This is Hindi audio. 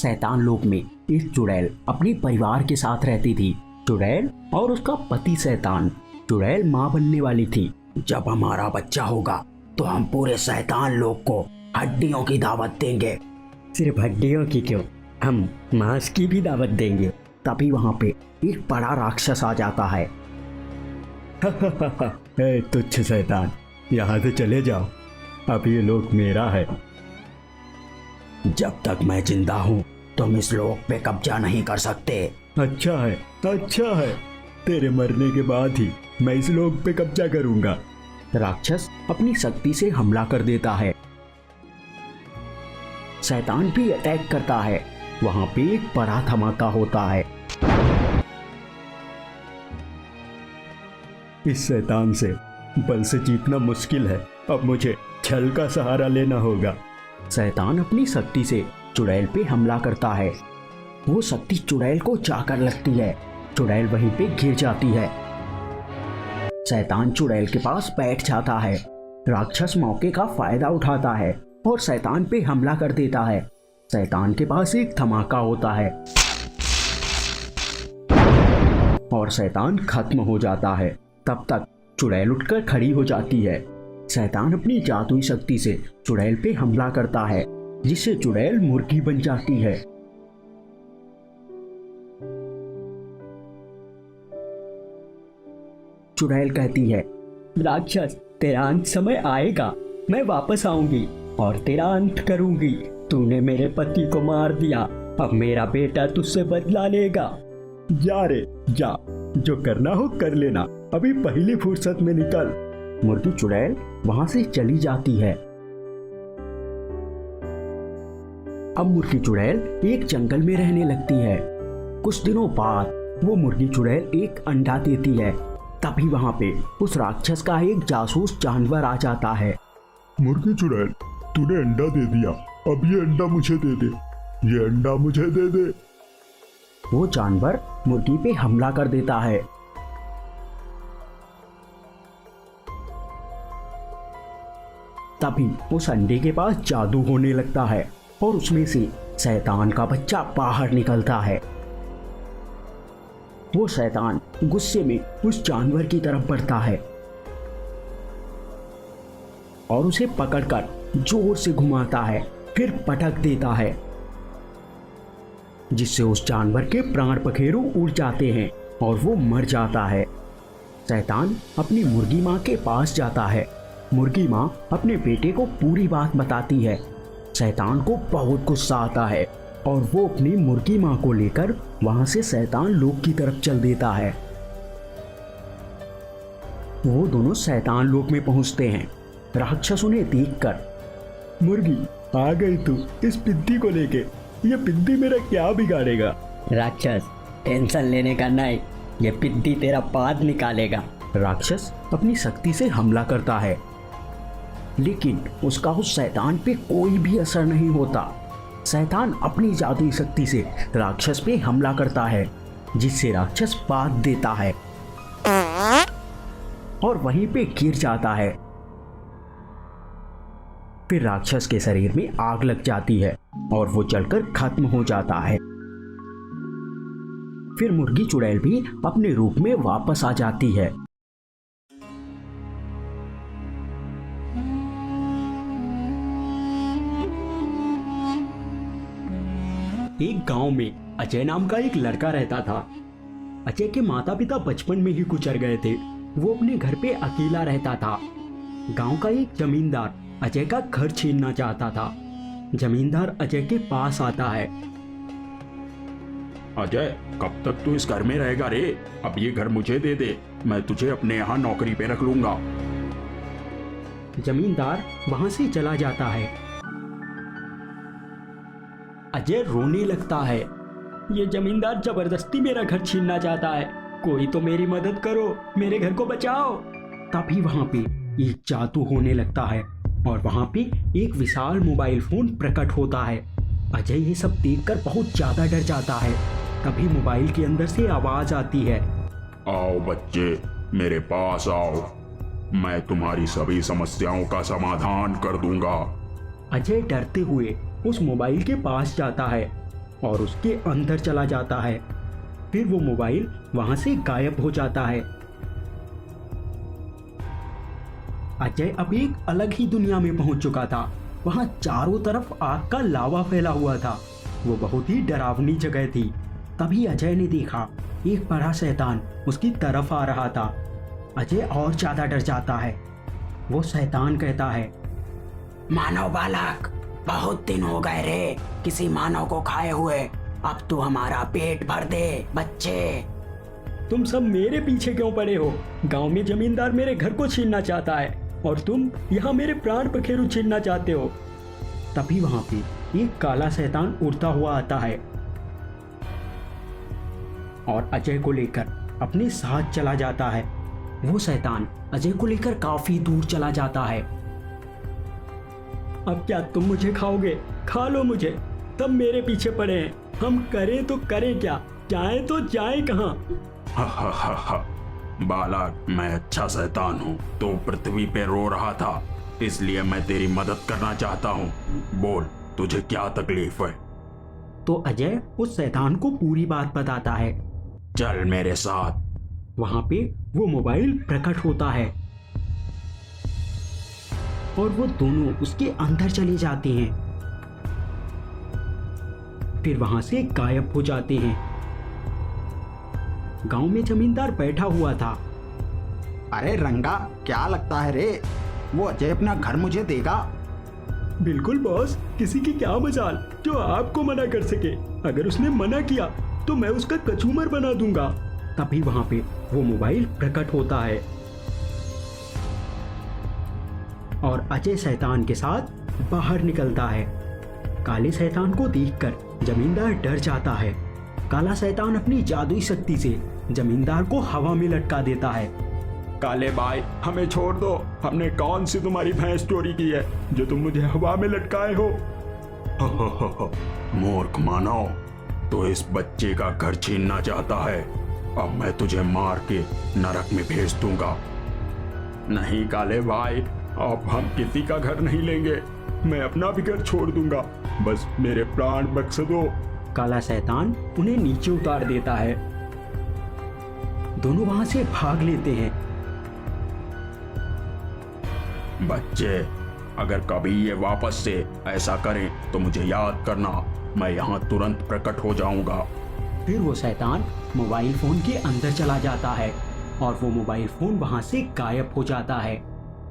शैतान लोक में एक चुड़ैल अपने परिवार के साथ रहती थी। चुड़ैल और उसका पति शैतान। चुड़ैल माँ बनने वाली थी। जब हमारा बच्चा होगा तो हम पूरे शैतान लोक को हड्डियों की दावत देंगे। सिर्फ हड्डियों की क्यों, हम मांस की भी दावत देंगे। तभी वहां पे एक बड़ा राक्षस आ जाता है। ए तुच्छ शैतान, यहाँ से चले जाओ, अब ये लोक मेरा है। जब तक मैं जिंदा हूँ तुम इस लोक पे कब्जा नहीं कर सकते। अच्छा है, तेरे मरने के बाद ही मैं इस लोक पे कब्जा करूंगा। राक्षस अपनी शक्ति से हमला कर देता है। शैतान भी अटैक करता है। वहां पे एक बड़ा धमाका होता है। इस शैतान से बल से जीतना मुश्किल है, अब मुझे छल का सहारा लेना होगा। शैतान अपनी शक्ति से चुड़ैल पे हमला करता है। वो शक्ति चुड़ैल को जाकर लगती है। चुड़ैल वहीं पे गिर जाती है। शैतान चुड़ैल के पास बैठ जाता है। राक्षस मौके का फायदा उठाता है और शैतान पे हमला कर देता है। शैतान के पास एक धमाका होता है और शैतान खत्म हो जाता है। तब तक चुड़ैल उठकर खड़ी हो जाती है। शैतान अपनी जादुई शक्ति से चुड़ैल पे हमला करता है, जिससे चुड़ैल मुर्गी बन जाती है। चुड़ैल कहती है, राक्षस तेरा अंत समय आएगा, मैं वापस आऊंगी और तेरा अंत करूंगी। तूने मेरे पति को मार दिया, अब मेरा बेटा तुझसे बदला लेगा। जा रे जा, जो करना हो कर लेना, अभी पहली फुर्सत में निकल। मुर्गी चुड़ैल वहां से चली जाती है। अब मुर्गी चुड़ैल एक जंगल में रहने लगती है। कुछ दिनों बाद वो मुर्गी चुड़ैल एक अंडा देती है। तभी वहां पे उस राक्षस का एक जासूस जानवर आ जाता है। मुर्गी चुड़ैल, तूने अंडा दे दिया, अब ये अंडा मुझे दे दे, ये अंडा मुझे दे दे। वो जानवर मुर्गी पे हमला कर देता है। तभी उस अंडे के पास जादू होने लगता है और उसमें से शैतान का बच्चा बाहर निकलता है। वो शैतान गुस्से में उस जानवर की तरफ बढ़ता है और उसे पकड़कर जोर से घुमाता है, फिर पटक देता है, जिससे उस जानवर के प्राण पखेरु उड़ जाते हैं और वो मर जाता है। शैतान अपनी मुर्गी माँ के पास जाता है। मुर्गी माँ अपने बेटे को पूरी बात बताती है। शैतान को बहुत गुस्सा आता है और वो अपनी मुर्गी माँ को लेकर वहां से शैतान लोक की तरफ चल देता है। वो दोनों शैतान लोक में पहुंचते हैं। राक्षस उन्हें देखकर, मुर्गी आ गई तू इस पिद्दी को लेके, ये पिद्दी मेरा क्या बिगाड़ेगा। राक्षस टेंशन लेने का नहीं, ये पिद्दी तेरा पाद निकालेगा। राक्षस अपनी शक्ति से हमला करता है, लेकिन उसका उस शैतान पे कोई भी असर नहीं होता। शैतान अपनी जादुई शक्ति से राक्षस पे हमला करता है, जिससे राक्षस पाद देता है और वहीं पे गिर जाता है। फिर राक्षस के शरीर में आग लग जाती है और वो जलकर खत्म हो जाता है। फिर मुर्गी चुड़ैल भी अपने रूप में वापस आ जाती है। एक गांव में अजय नाम का एक लड़का रहता था। अजय के माता पिता बचपन में ही गुजर गए थे। वो अपने घर पे अकेला रहता था। गांव का एक जमींदार अजय का घर छीनना चाहता था। जमींदार अजय के पास आता है। अजय, कब तक तू इस घर में रहेगा रे? अब ये घर मुझे दे दे, मैं तुझे अपने यहाँ नौकरी पे रख लूंगा। जमींदार वहां से चला जाता है। अजय रोने लगता है। ये जमींदार जबरदस्ती मेरा घर छीनना चाहता है, कोई तो मेरी मदद करो, मेरे घर को बचाओ। तभी वहां पे एक जादू होने लगता है और वहां पे एक विशाल मोबाइल फोन प्रकट होता है। अजय ये सब देखकर बहुत ज्यादा डर जाता है। तभी मोबाइल के अंदर से आवाज आती है, आओ बच्चे, मेरे पास आओ, मैं तुम्हारी सभी समस्याओं का समाधान कर दूंगा। अजय डरते हुए उस मोबाइल के पास जाता है और उसके अंदर चला जाता है। फिर वो मोबाइल वहां से गायब हो जाता है। अजय अब एक अलग ही दुनिया में पहुंच चुका था। वहां चारों तरफ आग का लावा फैला हुआ था। वो बहुत ही डरावनी जगह थी। तभी अजय ने देखा एक बड़ा शैतान उसकी तरफ आ रहा था। अजय और ज्यादा डर जाता है। वो शैतान कहता है, मानव बालक, बहुत दिन हो गए रे किसी मानव को खाए हुए। अब तू हमारा पेट भर दे बच्चे। तुम सब मेरे पीछे क्यों पड़े हो? गांव में जमींदार मेरे घर को छीनना चाहता है और तुम यहाँ मेरे प्राण पखेरु छीनना चाहते हो। तभी वहां पे एक काला शैतान उड़ता हुआ आता है और अजय को लेकर अपने साथ चला जाता है। वो शैतान अजय को लेकर काफी दूर चला जाता है। अब क्या तुम मुझे खाओगे? खा लो मुझे। तब मेरे पीछे पड़े हैं। हम करें तो करें क्या? जाएं तो जाएं कहाँ? हा हा हा हा। बालक, मैं अच्छा शैतान हूँ। तो पृथ्वी पे रो रहा था, इसलिए मैं तेरी मदद करना चाहता हूँ। बोल, तुझे क्या तकलीफ है? तो अजय उस शैतान को पूरी बात बताता है। चल मेरे साथ। वहां पे वो मोबाइल प्रकट होता है और वो दोनों उसके अंदर चले जाते हैं। फिर वहां से गायब हो जाते हैं। गांव में जमींदार बैठा हुआ था। अरे रंगा, क्या लगता है रे, वो अजय अपना घर मुझे देगा? बिल्कुल बॉस, किसी की क्या मजाल जो आपको मना कर सके। अगर उसने मना किया तो मैं उसका कचूमर बना दूंगा। तभी वहां पे वो मोबाइल प्रकट होता है और अजय शैतान के साथ बाहर निकलता है। काले शैतान को देखकर जमींदार डर जाता है। काला शैतान अपनी जादुई शक्ति से जमींदार को हवा में लटका देता है। काले भाई, हमें छोड़ दो। हमने कौन सी तुम्हारी भैंस चोरी की है जो तुम मुझे हवा में लटकाए हो? मूर्ख मानव, तो इस बच्चे का घर छीनना चाहता है। अब मैं तुझे मार के नरक में भेज दूंगा। नहीं काले भाई, अब हम किसी का घर नहीं लेंगे। मैं अपना भी घर छोड़ दूंगा, बस मेरे प्राण बख्श दो। काला शैतान उन्हें नीचे उतार देता है। दोनों वहां से भाग लेते हैं। बच्चे, अगर कभी ये वापस से ऐसा करें तो मुझे याद करना। मैं यहाँ तुरंत प्रकट हो जाऊंगा। फिर वो शैतान मोबाइल फोन के अंदर चला जाता है और वो मोबाइल फोन वहां से गायब हो जाता है।